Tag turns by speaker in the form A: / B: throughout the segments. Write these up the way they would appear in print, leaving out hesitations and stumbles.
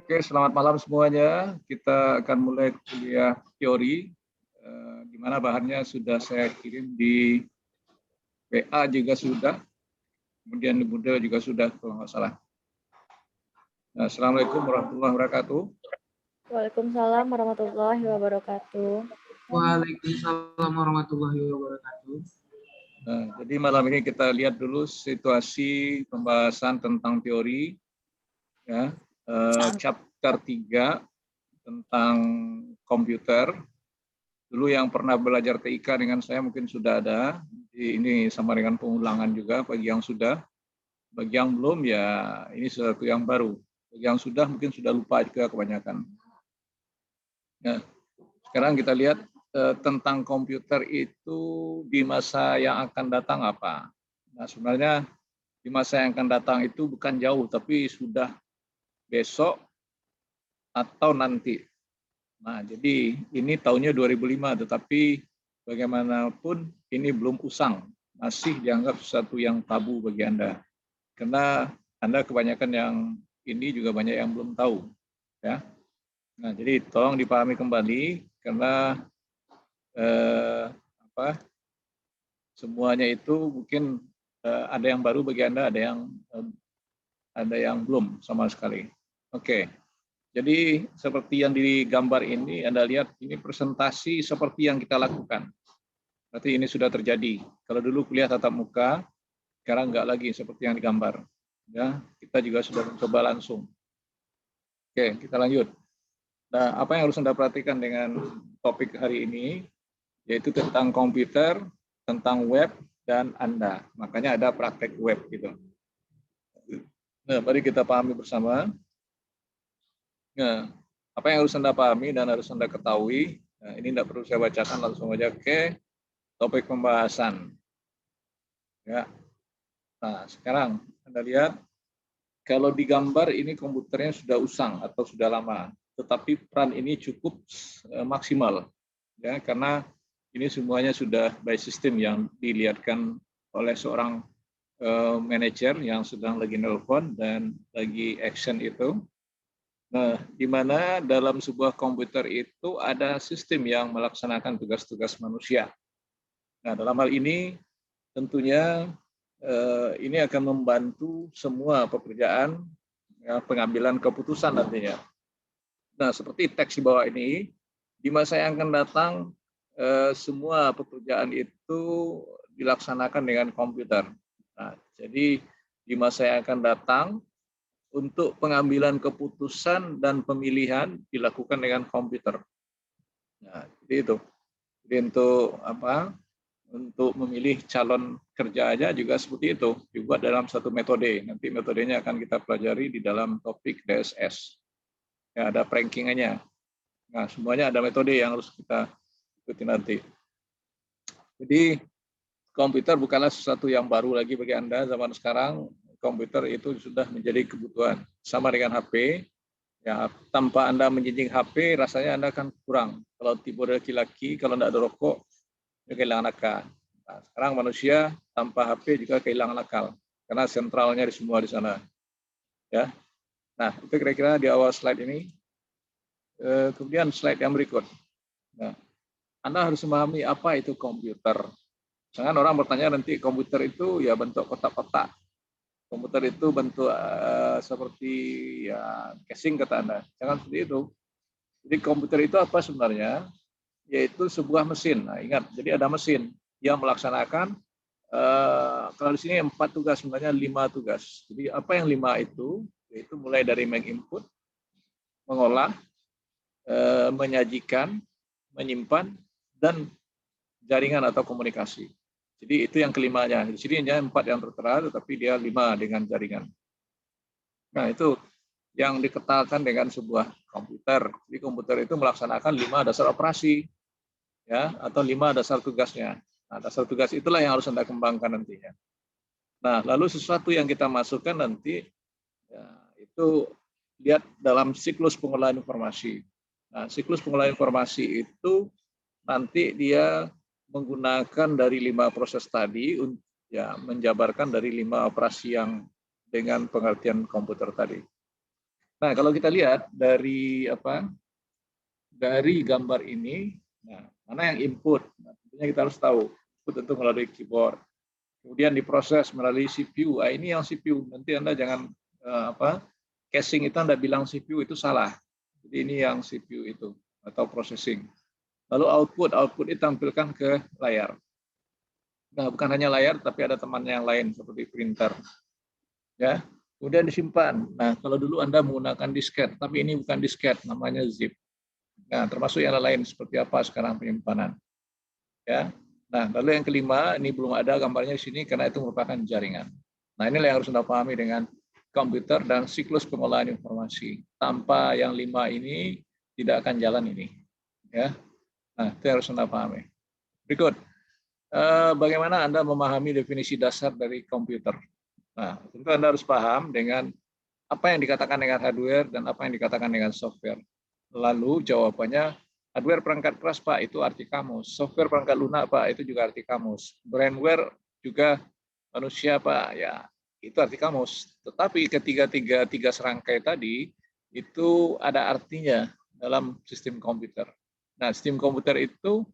A: Oke, selamat malam semuanya. Kita akan mulai kuliah teori, di mana bahannya sudah saya kirim di WA juga sudah, kemudian di Moodle juga sudah, kalau nggak salah. Nah, Assalamualaikum warahmatullahi wabarakatuh.
B: Waalaikumsalam warahmatullahi wabarakatuh.
C: Waalaikumsalam warahmatullahi wabarakatuh.
A: Nah, jadi malam ini kita lihat dulu situasi pembahasan tentang teori, ya, chapter 3 tentang komputer. Dulu yang pernah belajar TIK dengan saya mungkin sudah ada. Ini sama dengan pengulangan juga bagi yang sudah. Bagi yang belum ya ini sesuatu yang baru. Bagi yang sudah mungkin sudah lupa juga kebanyakan. Nah, sekarang kita lihat tentang komputer itu di masa yang akan datang apa. Nah, sebenarnya di masa yang akan datang itu bukan jauh, tapi sudah besok atau nanti. Nah, jadi ini tahunnya 2005, tetapi bagaimanapun ini belum usang, masih dianggap sesuatu yang tabu bagi Anda. Karena Anda kebanyakan yang ini juga banyak yang belum tahu, ya. Nah, jadi tolong dipahami kembali karena semuanya itu mungkin ada yang baru bagi Anda, ada yang belum sama sekali. Oke. Jadi seperti yang di gambar ini, Anda lihat ini presentasi seperti yang kita lakukan. Berarti ini sudah terjadi. Kalau dulu kuliah tatap muka, sekarang enggak lagi seperti yang digambar. Ya, kita juga sudah mencoba langsung. Oke, kita lanjut. Nah, apa yang harus Anda perhatikan dengan topik hari ini, yaitu tentang komputer, tentang web, dan Anda. Makanya ada praktek web gitu. Nah, mari kita pahami bersama. Nah, apa yang harus Anda pahami dan harus Anda ketahui, nah, ini tidak perlu saya bacakan, langsung aja ke topik pembahasan. Ya. Nah, sekarang Anda lihat, kalau digambar ini komputernya sudah usang atau sudah lama, tetapi peran ini cukup maksimal, ya, karena ini semuanya sudah by system yang dilihatkan oleh seorang manajer yang sedang lagi nelpon dan lagi action itu. Nah, di mana dalam sebuah komputer itu ada sistem yang melaksanakan tugas-tugas manusia. Nah, dalam hal ini tentunya ini akan membantu semua pekerjaan, ya, pengambilan keputusan nantinya. Nah, seperti teks di bawah ini, di masa yang akan datang semua pekerjaan itu dilaksanakan dengan komputer. Nah, jadi di masa yang akan datang untuk pengambilan keputusan dan pemilihan dilakukan dengan komputer. Nah, jadi itu. Jadi untuk apa? Untuk memilih calon kerja aja juga seperti itu, dibuat dalam satu metode. Nanti metodenya akan kita pelajari di dalam topik DSS. Ya, ada rankingannya. Nah, semuanya ada metode yang harus kita ikuti nanti. Jadi komputer bukanlah sesuatu yang baru lagi bagi Anda zaman sekarang. Komputer itu sudah menjadi kebutuhan. Sama dengan HP, ya, tanpa Anda menjinjing HP, rasanya Anda akan kurang. Kalau tipe laki-laki, kalau tidak ada rokok, ya kehilangan akal. Nah, sekarang manusia tanpa HP juga kehilangan akal, karena sentralnya di semua di sana. Ya. Nah, itu kira-kira di awal slide ini. Kemudian slide yang berikut. Nah, Anda harus memahami apa itu komputer. Jangan orang bertanya nanti komputer itu ya bentuk kotak-kotak. Komputer itu bentuk seperti ya casing kata Anda. Jangan seperti itu. Jadi komputer itu apa sebenarnya? Yaitu sebuah mesin. Nah, ingat, jadi ada mesin yang melaksanakan kalau di sini 4 tugas, sebenarnya 5 tugas. Jadi apa yang 5 itu? Yaitu mulai dari menginput, mengolah, menyajikan, menyimpan, dan jaringan atau komunikasi. Jadi itu yang kelimanya. Di sini hanya 4 yang tertera, tetapi dia 5 dengan jaringan. Nah, itu yang diketalkan dengan sebuah komputer. Jadi komputer itu melaksanakan 5 dasar operasi, ya, atau 5 dasar tugasnya. Nah, dasar tugas itulah yang harus Anda kembangkan nantinya. Nah, lalu sesuatu yang kita masukkan nanti, ya, itu lihat dalam siklus pengolahan informasi. Nah, siklus pengolahan informasi itu nanti dia menggunakan dari 5 proses tadi, ya, menjabarkan dari 5 operasi yang dengan pengertian komputer tadi. Nah, kalau kita lihat dari gambar ini, nah, mana yang input? Nah, tentunya kita harus tahu. Input tentu melalui keyboard. Kemudian diproses melalui CPU. Nah, ini yang CPU. Nanti Anda jangan casing itu Anda bilang CPU itu salah. Jadi ini yang CPU itu atau processing. Lalu output itu tampilkan ke layar. Nah, bukan hanya layar, tapi ada temannya yang lain seperti printer. Ya, kemudian disimpan. Nah, kalau dulu Anda menggunakan disket, tapi ini bukan disket, namanya zip. Nah, termasuk yang lain seperti apa sekarang penyimpanan. Ya. Nah, lalu yang kelima, ini belum ada gambarnya di sini karena itu merupakan jaringan. Nah, inilah yang harus Anda pahami dengan komputer dan siklus pengolahan informasi. Tanpa yang 5 ini tidak akan jalan ini. Ya. Nah, itu harus Anda pahami. Berikut, bagaimana Anda memahami definisi dasar dari komputer. Nah, tentu Anda harus paham dengan apa yang dikatakan dengan hardware dan apa yang dikatakan dengan software. Lalu jawabannya, hardware perangkat keras Pak, itu arti kamus. Software perangkat lunak Pak, itu juga arti kamus. Brainware juga manusia Pak, ya itu arti kamus. Tetapi tiga serangkai tadi itu ada artinya dalam sistem komputer. Nah, sistem komputer itu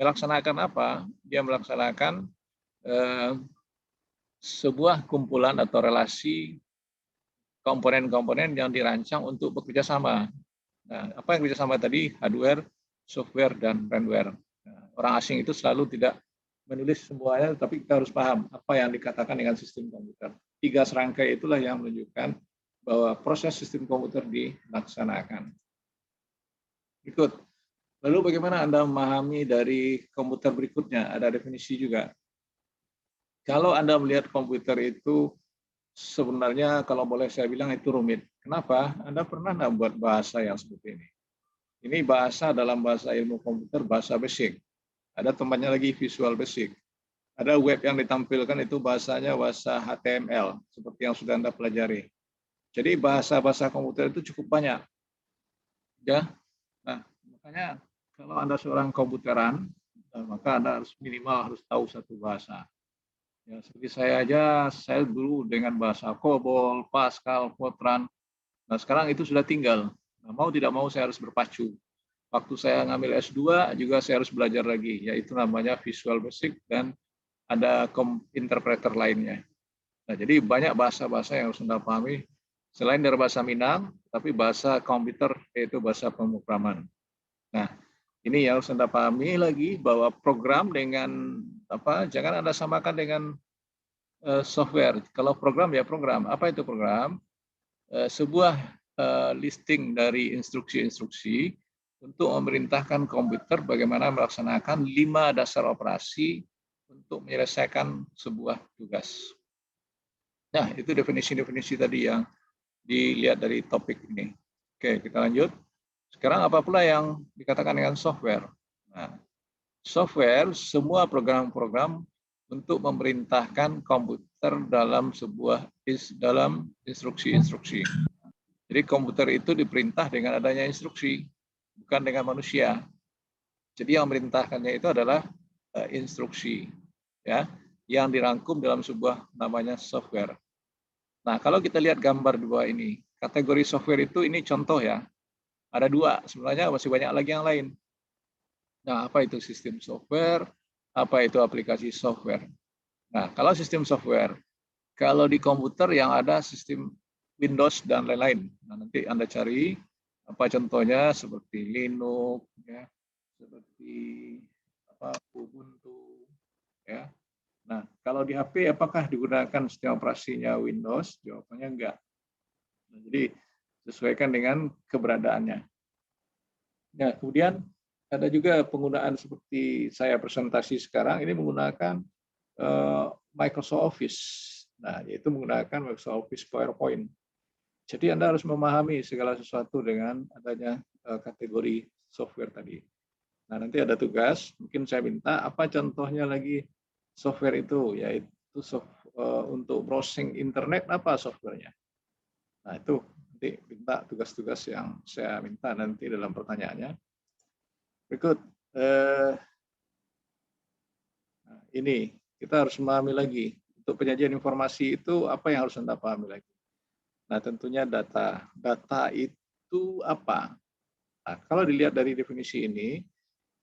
A: melaksanakan apa? Dia melaksanakan sebuah kumpulan atau relasi komponen-komponen yang dirancang untuk bekerja sama. Nah, apa yang bekerja sama tadi? Hardware, software, dan firmware. Nah, orang asing itu selalu tidak menulis semuanya, tapi kita harus paham apa yang dikatakan dengan sistem komputer. Tiga serangkai itulah yang menunjukkan bahwa proses sistem komputer dilaksanakan. Berikut. Lalu bagaimana Anda memahami dari komputer berikutnya? Ada definisi juga. Kalau Anda melihat komputer itu sebenarnya kalau boleh saya bilang itu rumit. Kenapa? Anda pernah nggak buat bahasa yang seperti ini? Ini bahasa dalam bahasa ilmu komputer, bahasa basic. Ada temannya lagi Visual Basic. Ada web yang ditampilkan itu bahasanya bahasa HTML, seperti yang sudah Anda pelajari. Jadi bahasa-bahasa komputer itu cukup banyak. Ya. Nah, makanya kalau Anda seorang komputeran, maka Anda harus minimal harus tahu satu bahasa. Ya, seperti saya aja, saya dulu dengan bahasa COBOL, Pascal, Fortran. Nah, sekarang itu sudah tinggal. Nah, mau tidak mau saya harus berpacu. Waktu saya ngambil S2 juga saya harus belajar lagi, yaitu namanya Visual Basic dan ada interpreter lainnya. Nah, jadi banyak bahasa-bahasa yang harus Anda pahami. Selain dari bahasa Minang, tapi bahasa komputer yaitu bahasa pemrograman. Nah, ini yang harus Anda pahami lagi bahwa program dengan jangan Anda samakan dengan software. Kalau program ya program. Apa itu program? Sebuah listing dari instruksi-instruksi untuk memerintahkan komputer bagaimana melaksanakan 5 dasar operasi untuk menyelesaikan sebuah tugas. Nah, itu definisi-definisi tadi yang dilihat dari topik ini. Oke, kita lanjut. Sekarang apa pula yang dikatakan dengan software? Nah, software semua program-program untuk memerintahkan komputer dalam instruksi-instruksi. Jadi komputer itu diperintah dengan adanya instruksi, bukan dengan manusia. Jadi yang memerintahkannya itu adalah instruksi, ya, yang dirangkum dalam sebuah namanya software. Nah, kalau kita lihat gambar dua ini, kategori software itu ini contoh ya. Ada 2, sebenarnya masih banyak lagi yang lain. Nah, apa itu sistem software? Apa itu aplikasi software? Nah, kalau sistem software, kalau di komputer yang ada sistem Windows dan lain-lain. Nah, nanti Anda cari apa contohnya seperti Linux, ya, seperti Ubuntu, ya. Nah, kalau di HP apakah digunakan sistem operasinya Windows? Jawabannya enggak. Nah, jadi sesuaikan dengan keberadaannya. Nah, kemudian ada juga penggunaan seperti saya presentasi sekarang ini menggunakan Microsoft Office. Nah, yaitu menggunakan Microsoft Office PowerPoint. Jadi Anda harus memahami segala sesuatu dengan adanya kategori software tadi. Nah, nanti ada tugas, mungkin saya minta apa contohnya lagi software itu, yaitu untuk browsing internet apa softwarenya. Nah, itu nanti minta tugas-tugas yang saya minta nanti dalam pertanyaannya. Berikut, nah, ini kita harus memahami lagi untuk penyajian informasi itu apa yang harus Anda pahami lagi. Nah, tentunya data. Data itu apa? Nah, kalau dilihat dari definisi ini,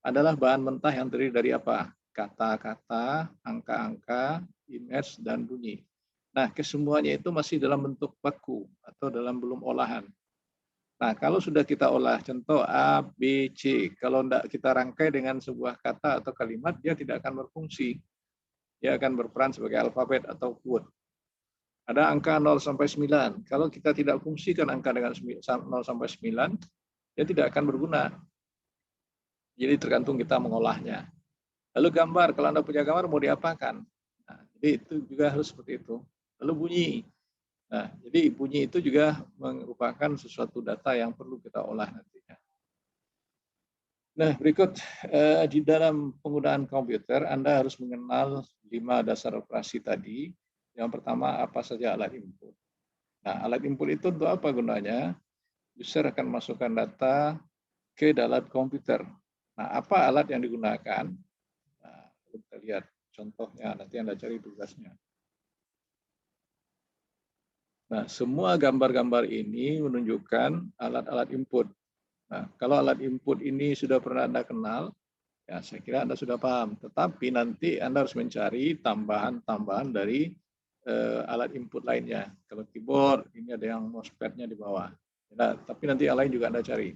A: adalah bahan mentah yang terdiri dari apa? Kata-kata, angka-angka, image, dan bunyi. Nah, kesemuanya itu masih dalam bentuk baku atau dalam belum olahan. Nah, kalau sudah kita olah, contoh A, B, C, kalau tidak kita rangkai dengan sebuah kata atau kalimat, dia tidak akan berfungsi. Dia akan berperan sebagai alfabet atau word. Ada angka 0 sampai 9. Kalau kita tidak fungsikan angka dengan 0 sampai 9, dia tidak akan berguna. Jadi tergantung kita mengolahnya. Lalu gambar, kalau Anda punya gambar mau diapakan? Nah, jadi itu juga harus seperti itu. Lalu bunyi. Nah, jadi bunyi itu juga merupakan sesuatu data yang perlu kita olah nantinya. Nah, berikut di dalam penggunaan komputer Anda harus mengenal 5 dasar operasi tadi. Yang pertama, apa saja alat input. Nah, alat input itu untuk apa gunanya? User akan masukkan data ke dalam komputer. Nah, apa alat yang digunakan? Nah, kita lihat contohnya, nanti Anda cari tugasnya. Nah, semua gambar-gambar ini menunjukkan alat-alat input. Nah, kalau alat input ini sudah pernah Anda kenal, ya saya kira Anda sudah paham. Tetapi nanti Anda harus mencari tambahan-tambahan dari alat input lainnya. Kalau keyboard, ini ada yang mousepad-nya di bawah. Nah, tapi nanti yang lain juga Anda cari.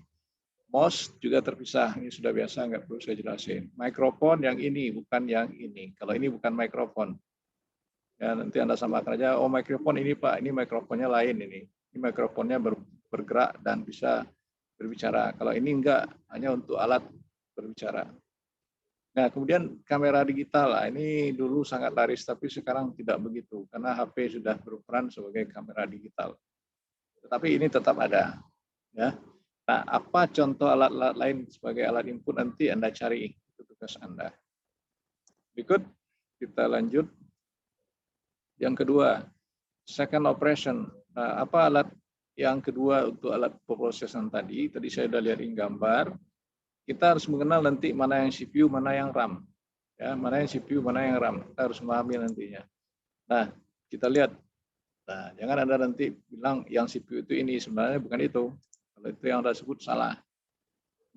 A: Mouse juga terpisah, ini sudah biasa, nggak perlu saya jelasin. Mikrofon yang ini, bukan yang ini. Kalau ini bukan mikrofon. Ya, nanti Anda samakan aja, oh mikrofon ini Pak, ini mikrofonnya lain ini. Ini mikrofonnya bergerak dan bisa berbicara. Kalau ini enggak, hanya untuk alat berbicara. Nah, kemudian kamera digital, ini dulu sangat laris, tapi sekarang tidak begitu, karena HP sudah berperan sebagai kamera digital. Tetapi ini tetap ada. Ya. Nah, apa contoh alat-alat lain sebagai alat input nanti Anda cari, itu tugas Anda. Berikut kita lanjut. Yang kedua, second operation. Nah, apa alat yang kedua untuk alat pemrosesan tadi? Tadi saya sudah lihatin gambar. Kita harus mengenal nanti mana yang CPU, mana yang RAM. Ya, mana yang CPU, mana yang RAM. Kita harus memahami nantinya. Nah, kita lihat. Nah, jangan Anda nanti bilang yang CPU itu ini, sebenarnya bukan itu. Kalau itu yang Anda sebut salah.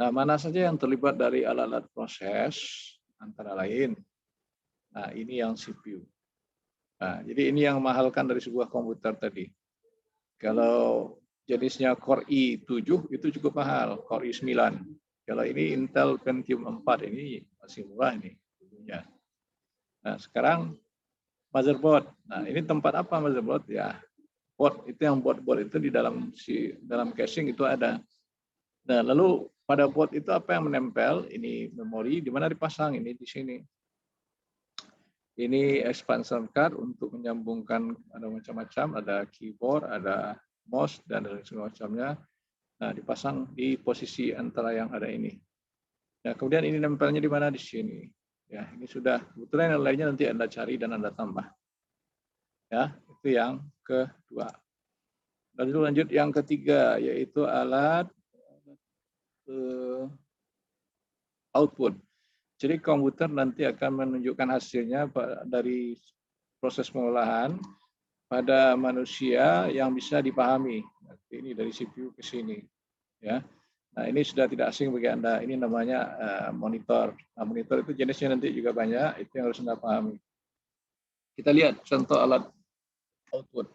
A: Nah, mana saja yang terlibat dari alat-alat proses, antara lain. Nah, ini yang CPU. Nah, jadi ini yang mahalkan dari sebuah komputer tadi. Kalau jenisnya Core i7 itu cukup mahal, Core i9. Kalau ini Intel Pentium 4 ini masih murah ini dulunya. Nah, sekarang motherboard. Nah, ini tempat apa motherboard? Ya, board itu yang board itu di dalam casing itu ada. Nah, lalu pada board itu apa yang menempel? Ini memori, di mana dipasang? Ini di sini. Ini expansion card untuk menyambungkan, ada macam-macam, ada keyboard, ada mouse, dan lain semacamnya. Nah, dipasang di posisi antara yang ada ini. Nah, kemudian ini nempelnya di mana? Di sini. Ya, ini sudah. Kebetulan yang lainnya nanti Anda cari dan Anda tambah. Ya, itu yang kedua. Lalu lanjut yang ketiga, yaitu alat output. Jadi komputer nanti akan menunjukkan hasilnya dari proses pengolahan pada manusia yang bisa dipahami. Ini dari CPU ke sini, ya. Nah, ini sudah tidak asing bagi Anda. Ini namanya monitor. Nah, monitor itu jenisnya nanti juga banyak. Itu yang harus Anda pahami. Kita lihat contoh alat output.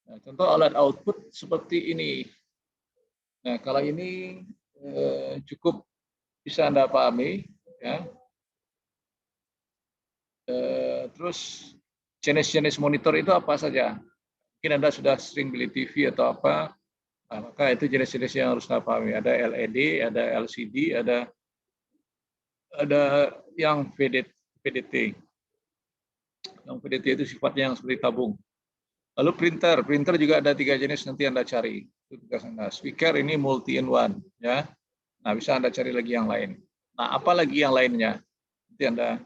A: Nah, contoh alat output seperti ini. Nah, kalau ini cukup bisa Anda pahami, ya. Terus jenis-jenis monitor itu apa saja? Mungkin Anda sudah sering beli TV atau apa, nah, maka itu jenis-jenis yang harus Anda pahami. Ada LED, ada LCD, ada yang VDT. Yang VDT itu sifatnya yang seperti tabung. Lalu printer juga ada 3 jenis, nanti Anda cari. Itu tugas Anda. Speaker ini multi in one, ya. Nah, bisa Anda cari lagi yang lain. Nah, apa lagi yang lainnya? Nanti Anda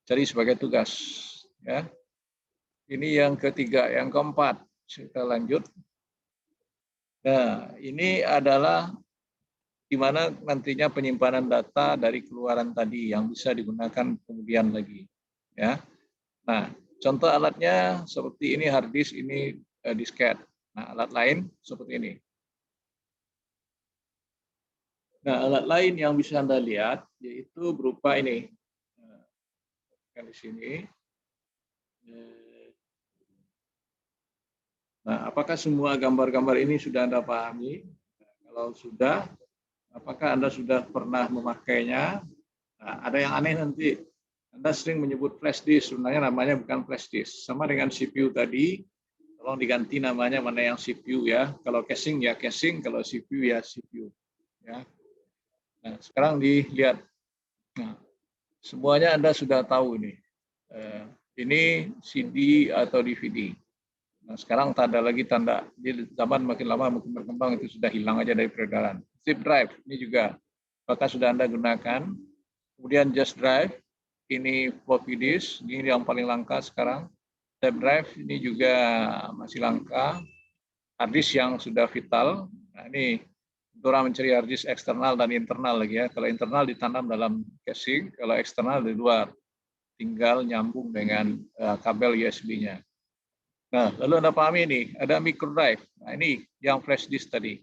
A: cari sebagai tugas, ya. Ini yang ketiga, yang keempat. Kita lanjut. Nah, ini adalah di mana nantinya penyimpanan data dari keluaran tadi yang bisa digunakan kemudian lagi, ya. Nah, contoh alatnya seperti ini hard disk, ini disket. Nah, alat lain seperti ini. Nah, alat lain yang bisa Anda lihat yaitu berupa ini. Di sini. Nah, apakah semua gambar-gambar ini sudah Anda pahami? Kalau sudah, apakah Anda sudah pernah memakainya? Nah, ada yang aneh nanti. Anda sering menyebut flash disk, sebenarnya namanya bukan flash disk. Sama dengan CPU tadi, tolong diganti namanya mana yang CPU ya. Kalau casing ya casing, kalau CPU ya CPU. Ya. Nah, sekarang dilihat. Nah, semuanya Anda sudah tahu ini. Ini CD atau DVD. Nah, sekarang tak ada lagi tanda. Di zaman makin lama makin berkembang itu sudah hilang aja dari peredaran. Zip drive ini juga apakah sudah Anda gunakan. Kemudian just drive ini floppy disk, ini yang paling langka sekarang. Tape drive ini juga masih langka. Hard disk yang sudah vital. Nah, ini untuk orang mencari hard disk eksternal dan internal lagi ya. Kalau internal ditanam dalam casing, kalau eksternal di luar. Tinggal nyambung dengan kabel USB-nya. Nah, lalu Anda pahami ini, ada micro drive. Nah, ini yang flash disk tadi.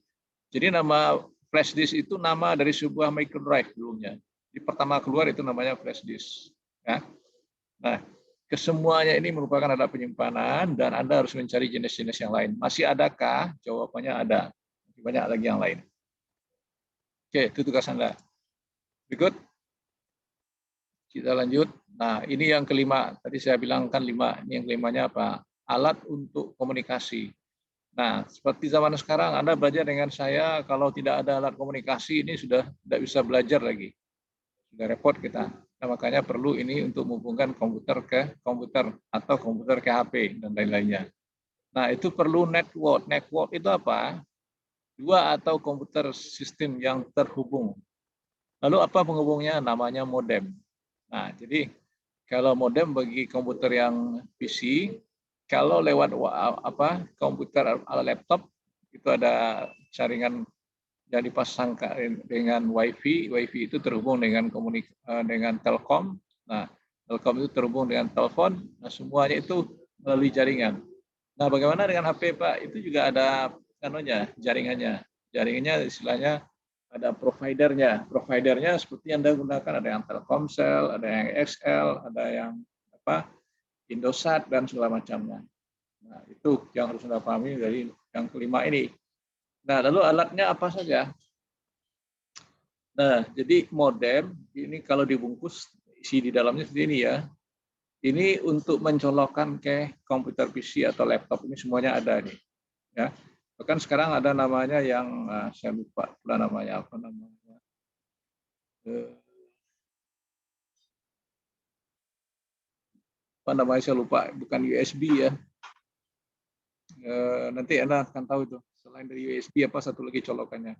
A: Jadi nama flash disk itu nama dari sebuah micro drive dulunya. Di pertama keluar itu namanya flash disk. Ya. Nah, kesemuanya ini merupakan ada penyimpanan dan Anda harus mencari jenis-jenis yang lain. Masih adakah? Jawabannya ada. Banyak lagi yang lain. Oke, itu tugas Anda. Berikut. Kita lanjut. Nah, ini yang kelima. Tadi saya bilang kan 5. Ini yang kelimanya apa? Alat untuk komunikasi. Nah, seperti zaman sekarang Anda belajar dengan saya, kalau tidak ada alat komunikasi ini sudah tidak bisa belajar lagi. Sudah repot kita. Nah, makanya perlu ini untuk menghubungkan komputer ke komputer atau komputer ke HP dan lain-lainnya. Nah, itu perlu network. Network itu apa? Dua atau komputer sistem yang terhubung. Lalu apa penghubungnya? Namanya modem. Nah, jadi kalau modem bagi komputer yang PC, kalau lewat komputer atau laptop itu ada jaringan yang dipasangkan dengan WiFi. WiFi itu terhubung dengan dengan Telkom. Nah, Telkom itu terhubung dengan telepon. Nah, semuanya itu melalui jaringan. Nah, bagaimana dengan HP, Pak? Itu juga ada jaringannya. Jaringannya istilahnya ada providernya. Providernya seperti yang Anda gunakan, ada yang Telkomsel, ada yang XL, ada yang Indosat dan segala macamnya. Nah, itu yang harus Anda pahami dari yang kelima ini. Nah, lalu alatnya apa saja? Nah, jadi modem ini kalau dibungkus isi di dalamnya seperti ini ya. Ini untuk mencolokkan ke komputer PC atau laptop, ini semuanya ada nih. Ya. Bahkan sekarang ada namanya yang saya lupa pula namanya apa namanya. Apa namanya saya lupa, bukan USB ya. Nanti Anda akan tahu itu. Selain dari USB apa satu lagi colokannya.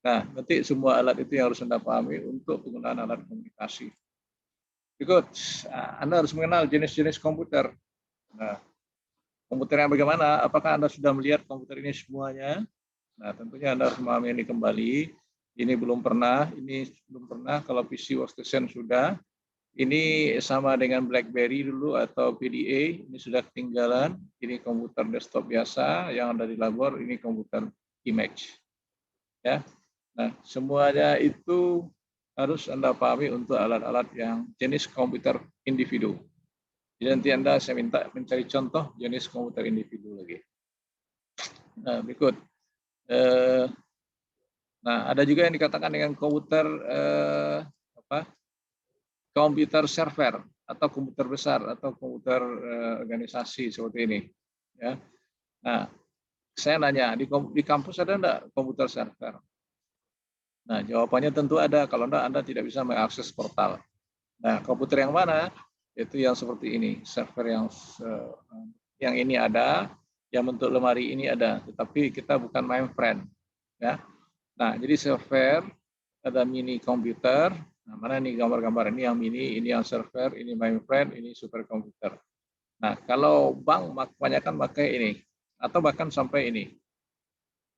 A: Nah, nanti semua alat itu yang harus Anda pahami untuk penggunaan alat komunikasi. Berikut, Anda harus mengenal jenis-jenis komputer. Nah, komputer yang bagaimana? Apakah Anda sudah melihat komputer ini semuanya? Nah, tentunya Anda harus memahami ini kembali. Ini belum pernah, Kalau PC workstation sudah. Ini sama dengan BlackBerry dulu atau PDA, ini sudah ketinggalan. Ini komputer desktop biasa yang ada di labor, ini komputer image. Ya. Nah, semuanya itu harus Anda pahami untuk alat-alat yang jenis komputer individu. Jadi nanti saya minta mencari contoh jenis komputer individu lagi. Nah, berikut. Nah, ada juga yang dikatakan dengan komputer komputer server atau komputer besar atau komputer organisasi seperti ini. Ya. Nah, saya nanya di kampus ada enggak komputer server? Nah, jawabannya tentu ada. Kalau enggak, Anda tidak bisa mengakses portal. Nah, komputer yang mana? Itu yang seperti ini, server yang ini ada, yang bentuk lemari ini ada, tetapi kita bukan mainframe. Ya. Nah, jadi server ada mini komputer. Nah, mana nih gambar-gambar ini yang mini, ini yang server, ini mainframe, ini superkomputer. Nah, kalau bank kebanyakan pakai ini atau bahkan sampai ini.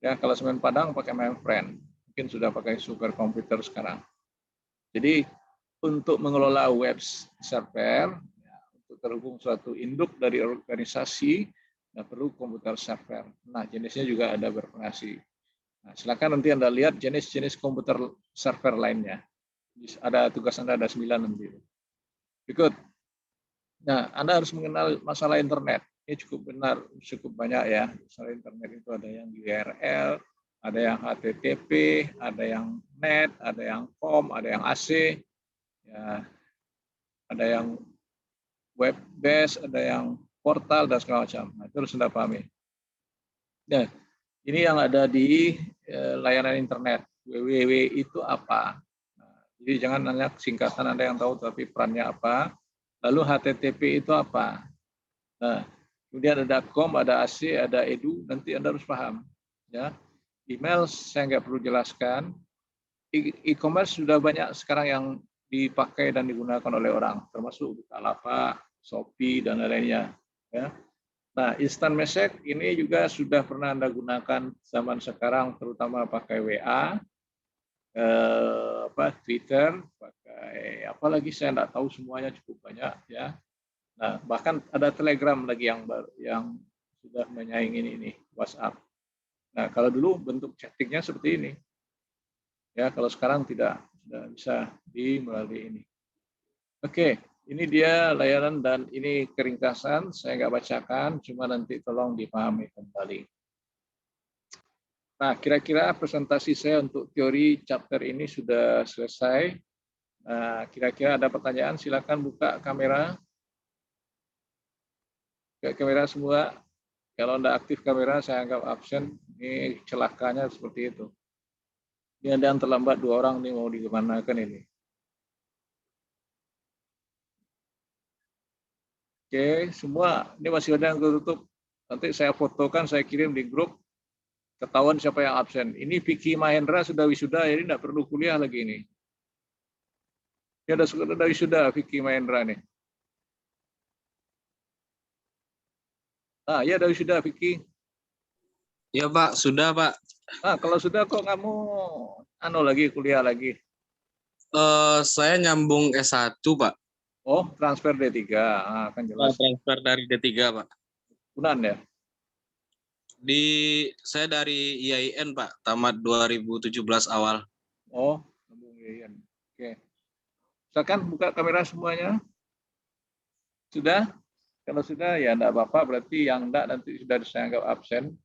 A: Ya, kalau semen Padang pakai mainframe, mungkin sudah pakai superkomputer sekarang. Jadi untuk mengelola web server, ya, untuk terhubung suatu induk dari organisasi, Nah, perlu komputer server. Nah, jenisnya juga ada bervariasi. Nah, silakan nanti Anda lihat jenis-jenis komputer server lainnya. Ada tugas Anda ada 9 nanti. Berikut. Nah, Anda harus mengenal masalah internet. Ini cukup banyak ya. Masalah internet itu ada yang URL, ada yang HTTP, ada yang net, ada yang COM, ada yang AC, ya, ada yang web base, ada yang portal dan segala macam. Nah, itu harus Anda pahami. Nah, ini yang ada di layanan internet. www itu apa? Nah, jadi jangan nanya singkatan Anda yang tahu, tapi perannya apa. Lalu HTTP itu apa? Nah, kemudian ada com, ada AC, ada edu, nanti Anda harus paham. Ya, email saya nggak perlu jelaskan. E-commerce sudah banyak sekarang yang dipakai dan digunakan oleh orang, termasuk Bukalapak, Shopee dan lainnya. Ya. Nah, instant message ini juga sudah pernah Anda gunakan zaman sekarang, terutama pakai WA, Twitter, pakai apa lagi saya nggak tahu semuanya, cukup banyak ya. Nah, bahkan ada Telegram lagi yang sudah menyaingi ini WhatsApp. Nah, kalau dulu bentuk chattingnya seperti ini. Ya, kalau sekarang sudah bisa melalui ini. Oke, ini dia layanan dan ini keringkasan. Saya nggak bacakan, cuma nanti tolong dipahami kembali. Nah, kira-kira presentasi saya untuk teori chapter ini sudah selesai. Nah, kira-kira ada pertanyaan, silakan buka kamera. Kamera semua. Kalau Anda aktif kamera, saya anggap absen. Ini celakanya seperti itu. Ini ada yang terlambat 2 orang, nih mau digimanakan ini. Oke, semua. Ini masih ada yang tertutup. Nanti saya fotokan, saya kirim di grup. Ketahuan siapa yang absen. Ini Vicky Mahendra sudah wisuda, jadi tidak perlu kuliah lagi ini. Ini ada wisuda Vicky Mahendra nih. Nah, ya ada wisuda Vicky.
D: Ya Pak, sudah Pak.
A: Nah, kalau sudah kok kamu kuliah lagi?
D: Saya nyambung S1 Pak.
A: Oh, transfer D3. Nah, kan jelas.
D: Transfer dari D3 Pak.
A: Unan ya?
D: Saya dari IAIN Pak, tamat 2017 awal.
A: Oh, nyambung IAIN. Oke. Silakan buka kamera semuanya. Sudah? Kalau sudah ya enggak apa-apa, berarti yang enggak nanti sudah saya anggap absen.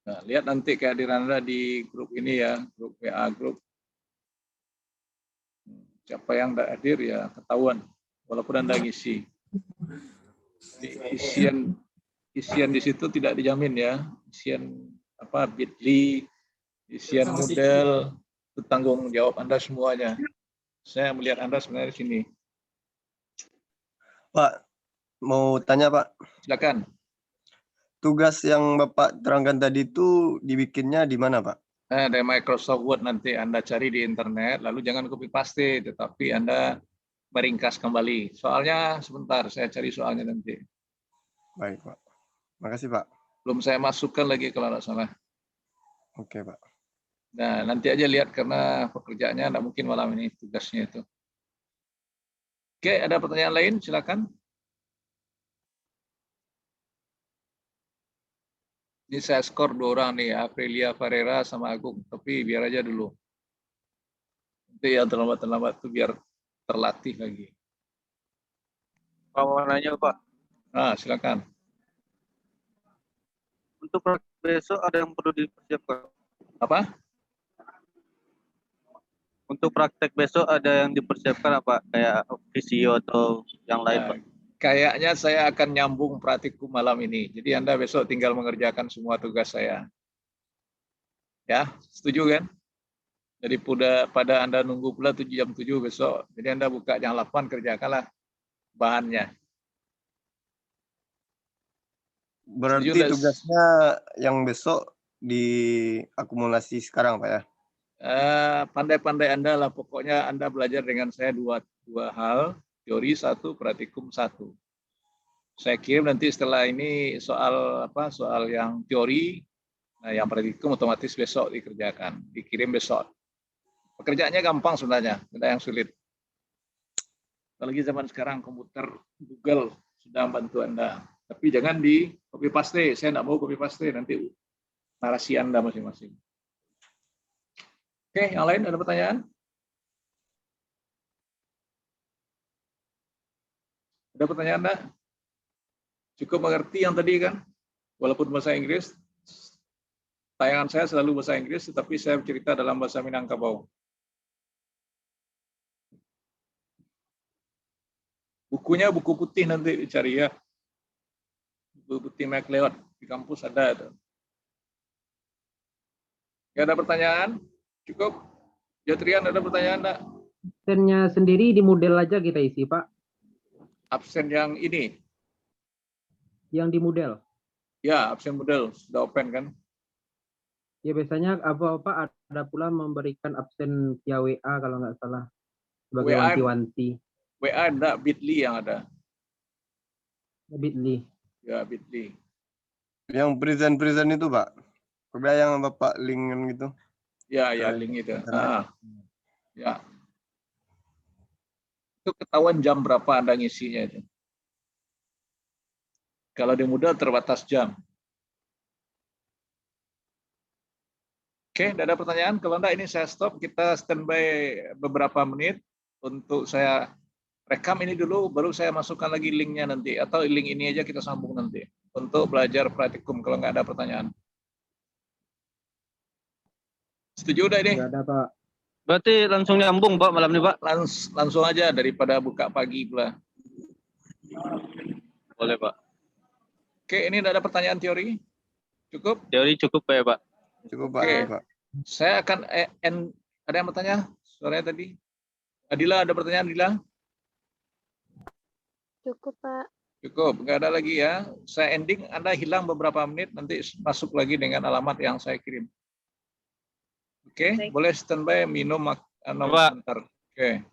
A: Nah, lihat nanti kehadiran Anda di grup ini ya, grup WA grup. Siapa yang enggak hadir ya ketahuan, walaupun Anda ngisi. Isian di situ tidak dijamin ya. Isian Bitly, isian model, itu tanggung jawab Anda semuanya. Saya melihat Anda sebenarnya di sini.
E: Pak, mau tanya Pak.
A: Silakan.
E: Tugas yang Bapak terangkan tadi itu dibikinnya di mana Pak?
A: Ada Microsoft Word, nanti Anda cari di internet, lalu jangan copy paste, tetapi Anda meringkas kembali. Soalnya sebentar, saya cari soalnya nanti.
E: Baik Pak. Makasih Pak.
A: Belum saya masukkan lagi kalau tidak salah.
E: Oke Pak.
A: Nah, nanti aja lihat karena pekerjaannya tidak mungkin malam ini tugasnya itu. Oke, ada pertanyaan lain? Silakan. Ini saya skor 2 orang nih, Aprilia Ferreira sama Agung, tapi biar aja dulu. Nanti yang terlambat itu biar terlatih lagi.
F: Pak, mau nanya Pak.
A: Nah, silakan.
F: Untuk besok ada yang perlu dipersiapkan?
A: Apa?
F: Untuk praktek besok ada yang dipersiapkan apa? Kayak visio atau yang lain, Pak?
A: Kayaknya saya akan nyambung praktikum malam ini. Jadi Anda besok tinggal mengerjakan semua tugas saya. Ya, setuju kan? Jadi pada Anda nunggu pula jam 7 besok. Jadi Anda buka jam 8, kerjakanlah bahannya.
E: Berarti tugasnya yang besok diakumulasi sekarang Pak ya?
A: Pandai-pandai Anda lah, pokoknya Anda belajar dengan saya dua hal, teori 1, praktikum 1. Saya kirim nanti setelah ini soal yang teori, nah yang praktikum otomatis besok dikerjakan, dikirim besok. Pekerjaannya gampang sebenarnya, tidak yang sulit. Apalagi zaman sekarang komputer Google sudah membantu Anda. Tapi jangan di copy paste. Saya nggak mau copy paste, nanti narasi Anda masing-masing. Oke, yang lain ada pertanyaan? Ada pertanyaan enggak? Cukup mengerti yang tadi kan? Walaupun bahasa Inggris, tayangan saya selalu bahasa Inggris, tetapi saya bercerita dalam bahasa Minangkabau. Bukunya buku putih nanti dicari ya. Buku putih MacLeod di kampus ada. Itu. Nggak ada pertanyaan? Cukup? Jatrian ada pertanyaan enggak?
G: Absennya sendiri di model aja kita isi, Pak.
A: Absen yang ini?
G: Yang di model.
A: Ya, absen model sudah open kan?
G: Ya biasanya apa-apa ada pula memberikan absen via WA kalau nggak salah. Sebagai
A: WA.
G: wanti-wanti.
A: WA enggak, Bitly yang ada.
G: Bitly.
A: Ya, Bitly.
E: Yang present itu Pak. Coba yang Bapak link gitu.
A: Ya, ya link itu. Ya. Itu ketahuan jam berapa Anda ngisinya itu. Kalau di model terbatas jam. Oke, tidak ada pertanyaan. Kalau enggak ini saya stop. Kita standby beberapa menit untuk saya rekam ini dulu, baru saya masukkan lagi linknya nanti. Atau link ini aja kita sambung nanti. Untuk belajar praktikum kalau nggak ada pertanyaan. Setuju udah ini?
G: Nggak ada, Pak.
F: Berarti langsung nyambung, Pak, malam ini, Pak?
A: Langsung aja daripada buka pagi pula.
F: Boleh, Pak.
A: Oke, ini tidak ada pertanyaan teori? Cukup?
F: Teori cukup ya, Pak?
E: Cukup Pak.
A: Oke.
E: Pak.
A: Saya akan ada yang bertanya? Suaranya tadi. Adila, ada pertanyaan Adila?
B: Cukup, Pak.
A: Cukup, nggak ada lagi ya. Saya ending, Anda hilang beberapa menit, nanti masuk lagi dengan alamat yang saya kirim. Oke, boleh standby minum
F: Pak.
A: sebentar. Oke.